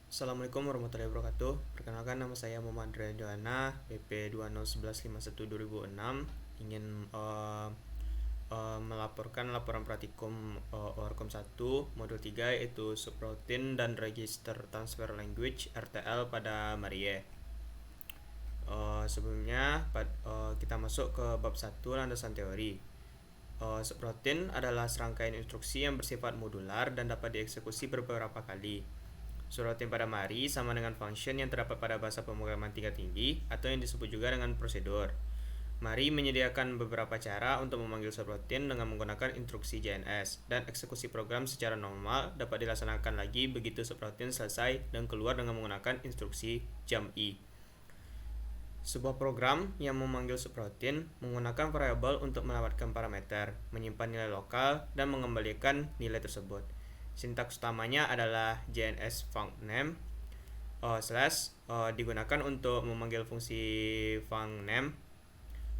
Assalamualaikum warahmatullahi wabarakatuh. Perkenalkan, nama saya Muhammad Andrea Joana, BP 201151-2006. Ingin melaporkan laporan praktikum ORCOM 1 modul 3, yaitu Subroutine dan Register Transfer Language RTL pada Marie. Sebelumnya kita masuk ke bab 1, landasan teori. Subroutine adalah serangkaian instruksi yang bersifat modular dan dapat dieksekusi beberapa kali. Subroutine pada Mari sama dengan function yang terdapat pada bahasa pemrograman tingkat tinggi atau yang disebut juga dengan prosedur. Mari menyediakan beberapa cara untuk memanggil subroutine dengan menggunakan instruksi JNS, dan eksekusi program secara normal dapat dilaksanakan lagi begitu subroutine selesai dan keluar dengan menggunakan instruksi jump i. Sebuah program yang memanggil subroutine menggunakan variabel untuk mendapatkan parameter, menyimpan nilai lokal, dan mengembalikan nilai tersebut. Sintaks utamanya adalah JNS funcName digunakan untuk memanggil fungsi funcName,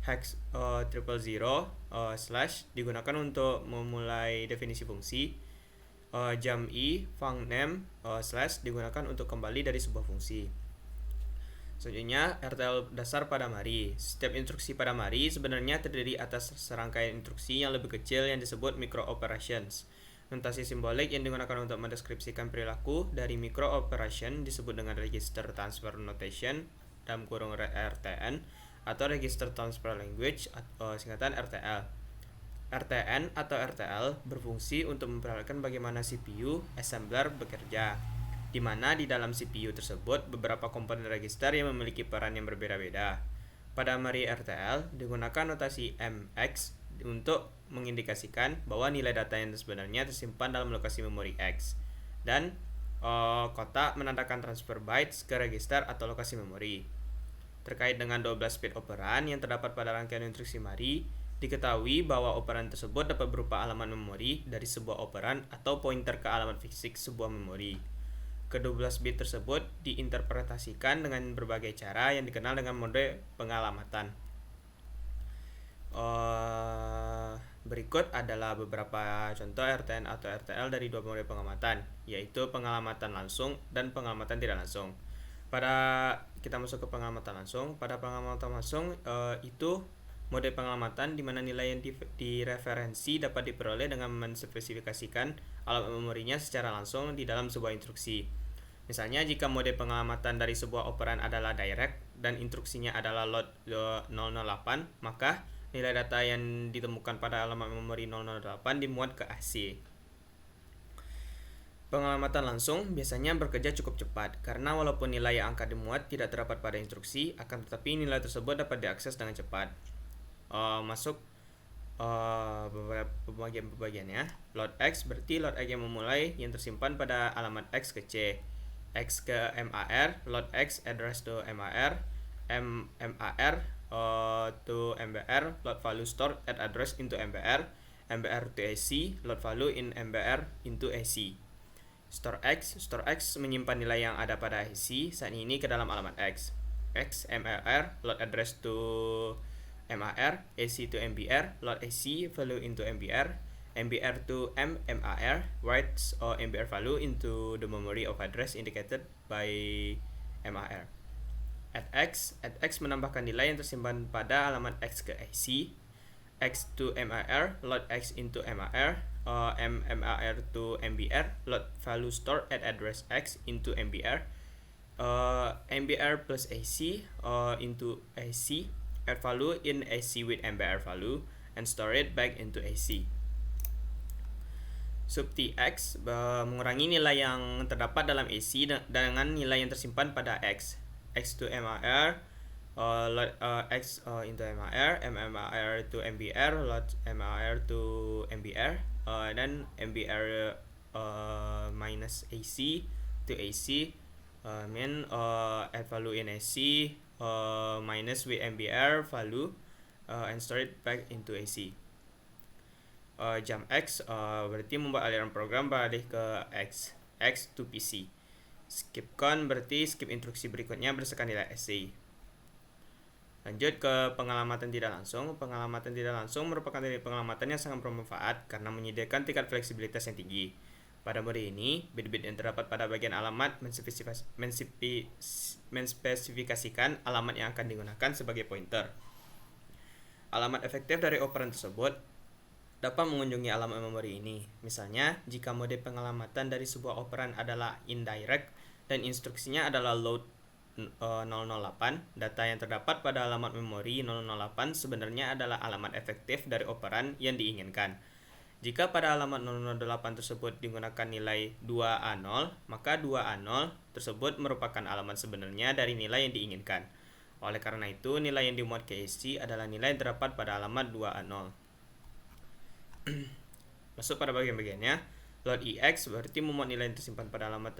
hex 000 slash digunakan untuk memulai definisi fungsi, jump i funcName slash digunakan untuk kembali dari sebuah fungsi. Selanjutnya, RTL dasar pada Mari. Setiap instruksi pada Mari sebenarnya terdiri atas serangkaian instruksi yang lebih kecil yang disebut micro operations. Notasi simbolik yang digunakan untuk mendeskripsikan perilaku dari micro operation disebut dengan Register Transfer Notation dalam kurung RTN atau Register Transfer Language atau singkatan RTL. RTN atau RTL berfungsi untuk memperlihatkan bagaimana CPU assembler bekerja, di mana di dalam CPU tersebut beberapa komponen register yang memiliki peran yang berbeda-beda. Pada Mari RTL digunakan notasi MX untuk mengindikasikan bahwa nilai data yang sebenarnya tersimpan dalam lokasi memori X, dan kotak menandakan transfer bytes ke register atau lokasi memori. Terkait dengan 12 bit operan yang terdapat pada rangkaian instruksi Mari, diketahui bahwa operan tersebut dapat berupa alamat memori dari sebuah operan atau pointer ke alamat fisik sebuah memori. Ke-12 bit tersebut diinterpretasikan dengan berbagai cara yang dikenal dengan mode pengalamatan. Berikut adalah beberapa contoh RTN atau RTL dari dua mode pengamatan, yaitu pengalamatan langsung dan pengalamatan tidak langsung. Kita masuk ke pengalamatan langsung. Pada pengalamatan langsung itu mode pengalamatan di mana nilai yang direferensi dapat diperoleh dengan menspesifikasikan alamat memorinya secara langsung di dalam sebuah instruksi. Misalnya, jika mode pengalamatan dari sebuah operan adalah direct dan instruksinya adalah load 008, maka nilai data yang ditemukan pada alamat memori 008 dimuat ke AC. Pengalamatan langsung biasanya bekerja cukup cepat, karena walaupun nilai yang akan dimuat tidak terdapat pada instruksi, akan tetapi nilai tersebut dapat diakses dengan cepat. Masuk beberapa pembagian-pembagiannya. Load X berarti load X yang memulai yang tersimpan pada alamat X ke C. X ke MAR, load X address to MAR, MAR to MBR, load value stored at address into MBR, MBR to AC, load value in MBR into AC. Store X menyimpan nilai yang ada pada AC saat ini ke dalam alamat X. X MAR, load address to MAR, AC to MBR, load AC value into MBR, MBR to MAR, writes MBR value into the memory of address indicated by MAR. Add X menambahkan nilai yang tersimpan pada alamat X ke AC. X to MAR, load X into MAR, MAR to MBR, load value stored at address X into MBR, MBR plus AC into AC, add value in AC with MBR value, and store it back into AC. Sub TX mengurangi nilai yang terdapat dalam AC dengan nilai yang tersimpan pada X. X to MAR, load X into MAR, MAR to MBR, load MAR to MBR, dan MBR minus AC to AC, add value in AC, minus with MBR value, and store it back into AC. Jump X berarti membuat aliran program beralih ke X to PC. Skip con berarti skip instruksi berikutnya berdasarkan nilai AC. Lanjut ke pengalamatan tidak langsung. Pengalamatan tidak langsung merupakan teknik pengalamatan yang sangat bermanfaat karena menyediakan tingkat fleksibilitas yang tinggi. Pada mode ini, bit-bit yang terdapat pada bagian alamat menspesifikasikan alamat yang akan digunakan sebagai pointer. Alamat efektif dari operan tersebut dapat mengunjungi alamat memori ini. Misalnya, jika mode pengalamatan dari sebuah operan adalah indirect dan instruksinya adalah load 008, data yang terdapat pada alamat memori 008 sebenarnya adalah alamat efektif dari operan yang diinginkan. Jika pada alamat 008 tersebut digunakan nilai 2A0, maka 2A0 tersebut merupakan alamat sebenarnya dari nilai yang diinginkan. Oleh karena itu, nilai yang dimuat ke AC adalah nilai yang terdapat pada alamat 2A0. Masuk pada bagian-bagiannya. Load EX berarti memuat nilai yang tersimpan pada alamat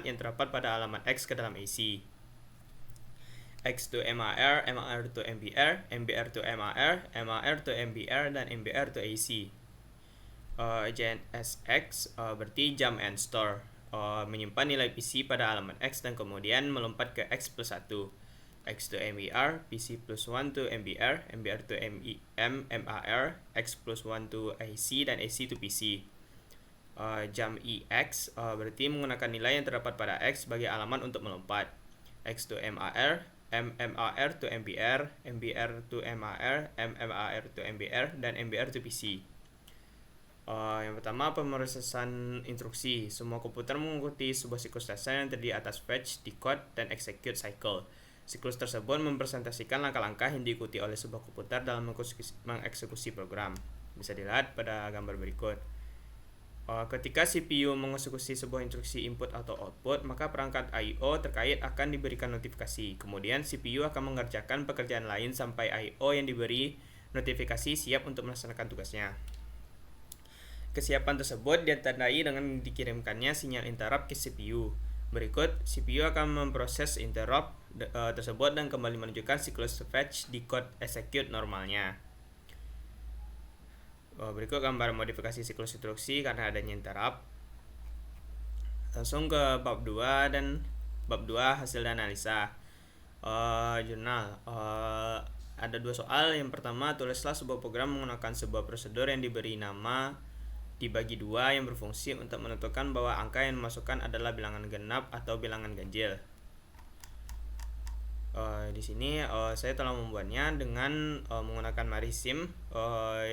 yang terdapat pada alamat X ke dalam AC. X to MAR, MAR to MBR, MBR to MAR, MAR to MBR, dan MBR to AC. JNSX berarti jump and store, menyimpan nilai PC pada alamat X dan kemudian melompat ke X plus 1. X to MBR, PC plus 1 to MBR, MBR to MAR, X plus 1 to AC, dan AC to PC. Jump EX berarti menggunakan nilai yang terdapat pada X sebagai alamat untuk melompat. X to MAR, MMAR to MBR, MBR to MAR, MMAR to MBR, dan MBR to PC. Yang pertama, pemrosesan instruksi. Semua komputer mengikuti sebuah siklus dasar yang terdiri atas fetch, decode, dan execute cycle. Siklus tersebut mempresentasikan langkah-langkah yang diikuti oleh sebuah komputer dalam mengeksekusi program. Bisa dilihat pada gambar berikut. Ketika CPU mengeksekusi sebuah instruksi input atau output, maka perangkat I/O terkait akan diberikan notifikasi. Kemudian CPU akan mengerjakan pekerjaan lain sampai I/O yang diberi notifikasi siap untuk melaksanakan tugasnya. Kesiapan tersebut ditandai dengan dikirimkannya sinyal interrupt ke CPU. Berikut, CPU akan memproses interrupt tersebut dan kembali menunjukkan siklus fetch, decode, execute normalnya. Berikut gambar modifikasi siklus instruksi karena adanya interrupt. Langsung ke bab 2 dan bab 2 hasil dan analisa. Jurnal. Ada 2 soal. Yang pertama, tulislah sebuah program menggunakan sebuah prosedur yang diberi nama dibagi 2 yang berfungsi untuk menentukan bahwa angka yang dimasukkan adalah bilangan genap atau bilangan ganjil. Di sini saya telah membuatnya dengan menggunakan MariSim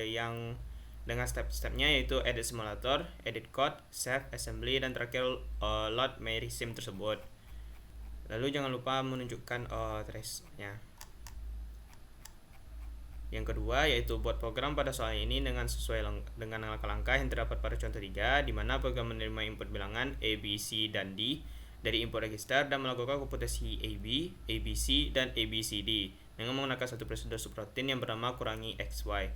yang dengan step-stepnya yaitu edit simulator, edit code, save, assembly, dan terakhir load MariSim tersebut. Lalu jangan lupa menunjukkan trace-nya. Yang kedua yaitu buat program pada soal ini dengan sesuai dengan langkah-langkah yang terdapat pada contoh 3, di mana program menerima input bilangan A, B, C, dan D dari input register dan melakukan komputasi AB, ABC, dan ABCD dengan menggunakan satu prosedur subroutine yang bernama kurangi XY.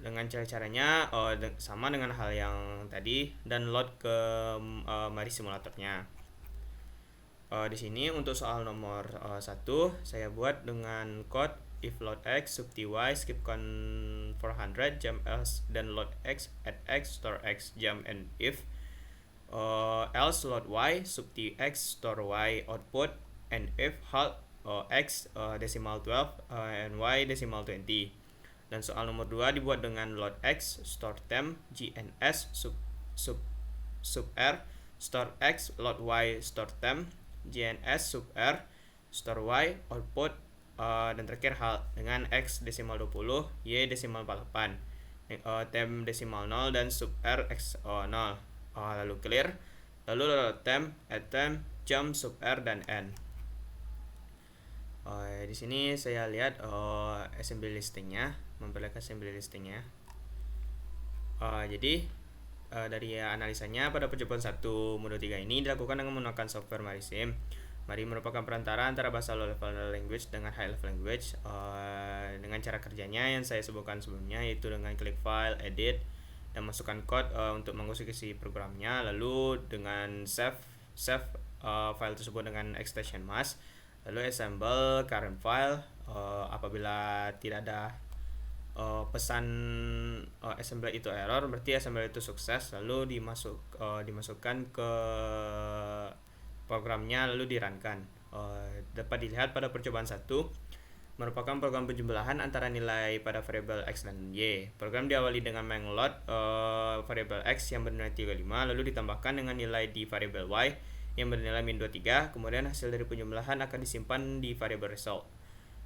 Dengan caranya sama dengan hal yang tadi dan load ke Mari simulatornya. Di sini untuk soal nomor 1 saya buat dengan code if load x sub ty skip con 400 jump else dan load x add x store x jump and if else load y sub tx store y output and if halt x decimal 12 and y decimal 20. Dan soal nomor 2 dibuat dengan load x store temp gns sub r store x load y store temp gns sub r store y output dan terakhir halt dengan x desimal 20 y desimal 48 temp desimal 0 dan sub r x 0. Lalu clear, lalu temp add temp jump sub r dan n. Di sini saya lihat assembly listingnya, memperlihatkan assembly listingnya. Jadi dari analisanya pada percobaan 1 mode 3 ini dilakukan dengan menggunakan software MariSim. Mari merupakan perantara antara bahasa low level language dengan high level language dengan cara kerjanya yang saya sebutkan sebelumnya, yaitu dengan klik file, edit, dan masukkan code untuk mengeksekusi programnya, lalu dengan save file tersebut dengan extension mask, lalu assemble current file. Apabila tidak ada pesan assembly itu error, berarti assembly itu sukses, lalu dimasukkan ke programnya lalu dirunkan. Dapat dilihat pada percobaan 1 merupakan program penjumlahan antara nilai pada variabel X dan Y. Program diawali dengan mengload variabel X yang bernilai 35, lalu ditambahkan dengan nilai di variabel Y yang bernilai min 23, kemudian hasil dari penjumlahan akan disimpan di variabel result.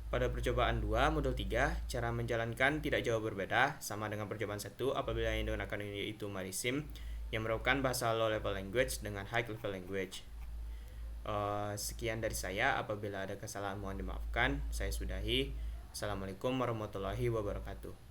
Pada percobaan 2, modul 3, cara menjalankan tidak jauh berbeda, sama dengan percobaan 1 apabila yang digunakan itu Marisim, yang merupakan bahasa low level language dengan high level language. Sekian dari saya, apabila ada kesalahan mohon dimaafkan. Saya sudahi. Assalamualaikum warahmatullahi wabarakatuh.